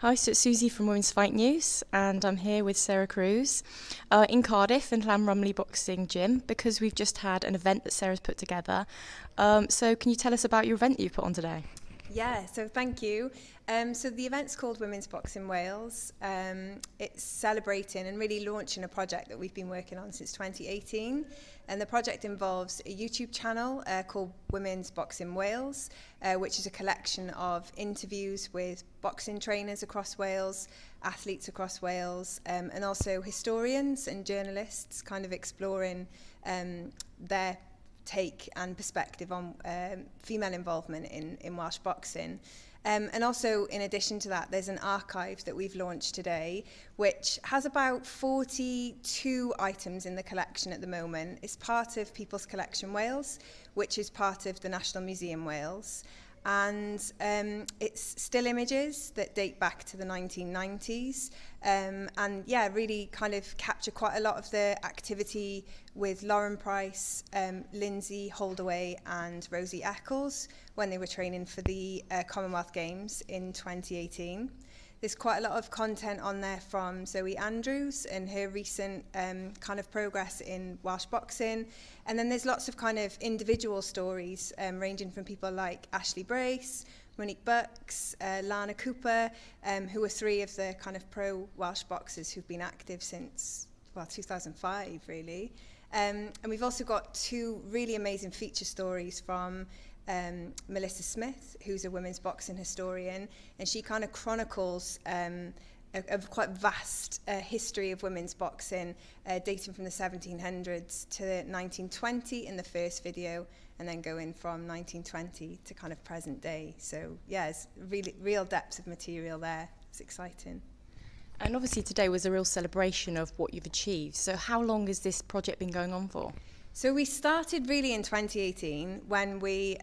Hi, so it's Susie from Women's Fight News, and I'm here with Sarah Cruz in Cardiff in Llanrumney Boxing Gym because we've just had an event that Sarah's put together. So can you tell us about your event that you put on today? Yeah, so thank you. So the event's called Women's Boxing Wales. It's celebrating and really launching a project that we've been working on since 2018. And the project involves a YouTube channel called Women's Boxing Wales, which is a collection of interviews with boxing trainers across Wales, athletes across Wales, and also historians and journalists kind of exploring their take and perspective on female involvement in Welsh boxing. And also, in addition to that, there's an archive that we've launched today, which has about 42 items in the collection at the moment. It's part of People's Collection Wales, which is part of the National Museum Wales. And it's still images that date back to the 1990s and yeah, really kind of capture quite a lot of the activity with Lauren Price, Lindsay Holdaway and Rosie Eccles when they were training for the Commonwealth Games in 2018. There's quite a lot of content on there from Zoe Andrews and her recent kind of progress in Welsh boxing. And then there's lots of kind of individual stories ranging from people like Ashley Brace, Monique Bucks, Lana Cooper, who are three of the kind of pro-Welsh boxers who've been active since, well, 2005, really. And we've also got two really amazing feature stories from Melissa Smith, who's a women's boxing historian, and she kind of chronicles a quite vast history of women's boxing dating from the 1700s to 1920 in the first video, and then going from 1920 to kind of present day. So yeah, it's really real depth of material there. It's exciting. And obviously today was a real celebration of what you've achieved. So how long has this project been going on for? So we started really in 2018 when we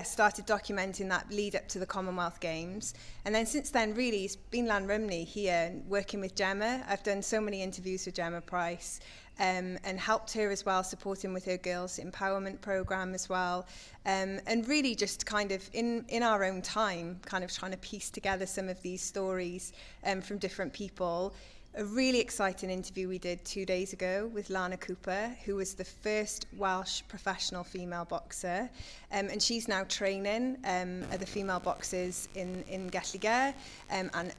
started documenting that lead up to the Commonwealth Games. And then since then, really, it's been Llanrumney here working with Gemma. I've done so many interviews with Gemma Price and helped her as well, supporting with her girls' empowerment programme as well. And really just kind of in our own time, kind of trying to piece together some of these stories from different people. A really exciting interview we did 2 days ago with Lana Cooper, who was the first Welsh professional female boxer. And she's now training the female boxers in Gelliger and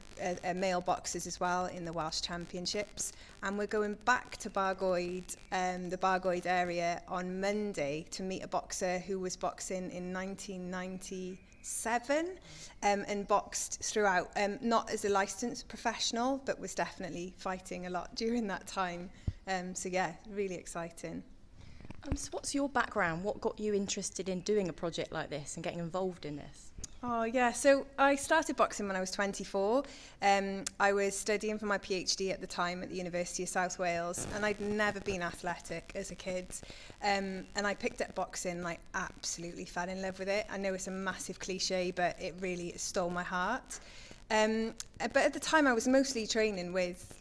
male boxers as well in the Welsh Championships. And we're going back to Bargoed, the Bargoed area on Monday to meet a boxer who was boxing in 1997 and boxed throughout, not as a licensed professional, but was definitely fighting a lot during that time. So yeah, really exciting. So what's your background? What got you interested in doing a project like this and getting involved in this? Oh yeah, so I started boxing when I was 24. I was studying for my PhD at the time at the University of South Wales, and I'd never been athletic as a kid. And I picked up boxing and I absolutely fell in love with it. I know it's a massive cliche, but it really stole my heart. But at the time I was mostly training with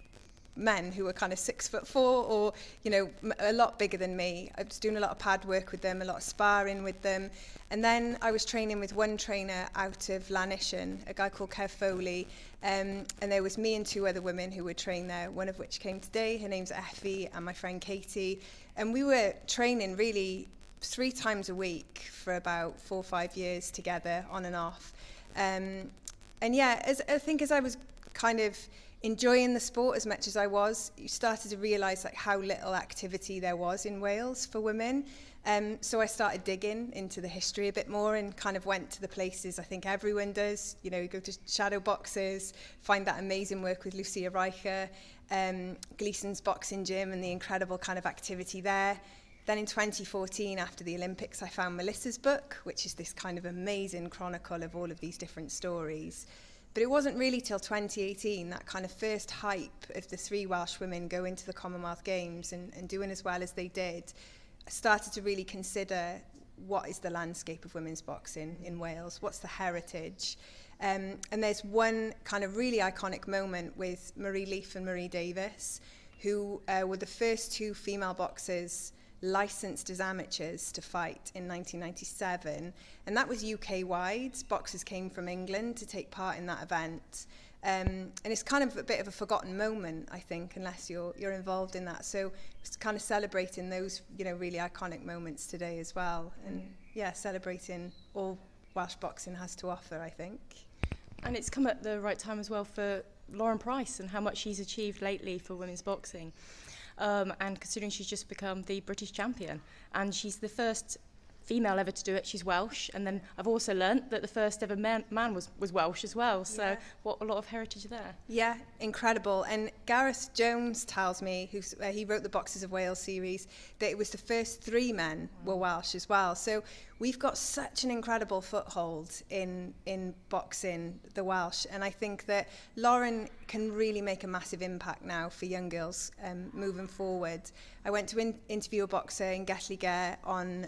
men who were kind of 6'4" or, you know, a lot bigger than me. I was doing a lot of pad work with them, a lot of sparring with them. And then I was training with one trainer out of Llanrumney, a guy called Kev Foley. And there was me and two other women who were trained there, one of which came today. Her name's Effie, and my friend Katie. And we were training really 3 times a week for about 4 or 5 years together, on and off. And yeah, I think as I was kind of enjoying the sport as much as I was, you started to realise like how little activity there was in Wales for women. So I started digging into the history a bit more and kind of went to the places I think everyone does. You know, you go to shadow boxes, find that amazing work with Lucia Reicher, Gleason's boxing gym and the incredible kind of activity there. Then in 2014, after the Olympics, I found Melissa's book, which is this kind of amazing chronicle of all of these different stories. But it wasn't really till 2018, that kind of first hype of the 3 Welsh women going to the Commonwealth Games and doing as well as they did, I started to really consider what is the landscape of women's boxing in Wales, what's the heritage. And there's one kind of really iconic moment with Marie Leaf and Marie Davis, who were the first 2 female boxers licensed as amateurs to fight in 1997, and that was UK-wide. Boxers came from England to take part in that event. And it's kind of a bit of a forgotten moment, I think, unless you're involved in that. So it's kind of celebrating those, really iconic moments today as well. And celebrating all Welsh boxing has to offer, I think. And it's come at the right time as well for Lauren Price and how much she's achieved lately for women's boxing. And considering she's just become the British champion, and she's the first female ever to do it. She's Welsh, and then I've also learnt that the first ever man was Welsh as well. So what a lot of heritage there. Yeah, incredible. And Gareth Jones tells me, he wrote the Boxers of Wales series, that it was the first 3 men were Welsh as well. So we've got such an incredible foothold in boxing, the Welsh, and I think that Lauren can really make a massive impact now for young girls moving forward. I went to interview a boxer in Gelligau on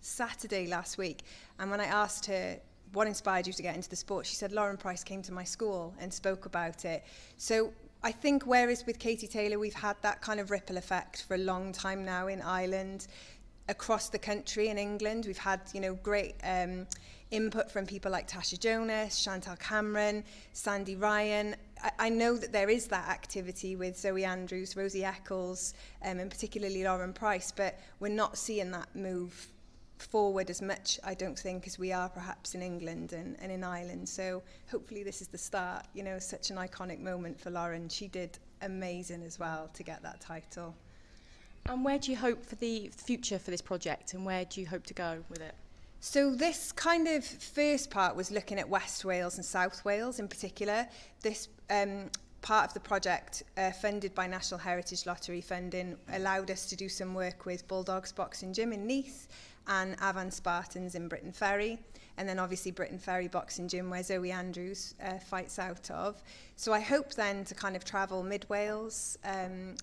Saturday last week, and when I asked her what inspired you to get into the sport, she said Lauren Price came to my school and spoke about it. So I think whereas with Katie Taylor we've had that kind of ripple effect for a long time now in Ireland, across the country in England, we've had great input from people like Tasha Jonas, Chantal Cameron, Sandy Ryan. I know that there is that activity with Zoe Andrews, Rosie Eccles, and particularly Lauren Price, but we're not seeing that move forward as much, I don't think, as we are perhaps in England and in Ireland. So hopefully this is the start. Such an iconic moment for Lauren. She did amazing as well to get that title. And where do you hope for the future for this project, and where do you hope to go with it? So this kind of first part was looking at West Wales and South Wales in particular. This part of the project, funded by National Heritage Lottery funding, allowed us to do some work with Bulldogs Boxing Gym in Neath and Avon Spartans in Britton Ferry, and then obviously Britton Ferry Boxing Gym where Zoe Andrews fights out of. So I hope then to kind of travel Mid Wales,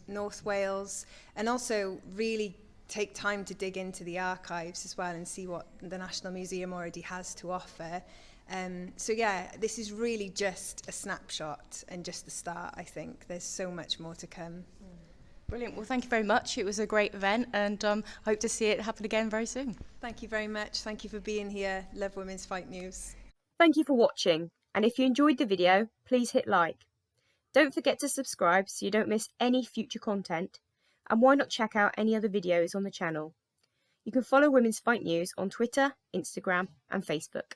North Wales, and also really take time to dig into the archives as well and see what the National Museum already has to offer. So this is really just a snapshot and just the start, I think. There's so much more to come. Brilliant. Well, thank you very much. It was a great event, and hope to see it happen again very soon. Thank you very much. Thank you for being here. Love Women's Fight News. Thank you for watching, and if you enjoyed the video, please hit like. Don't forget to subscribe so you don't miss any future content, and why not check out any other videos on the channel. You can follow Women's Fight News on Twitter, Instagram and Facebook.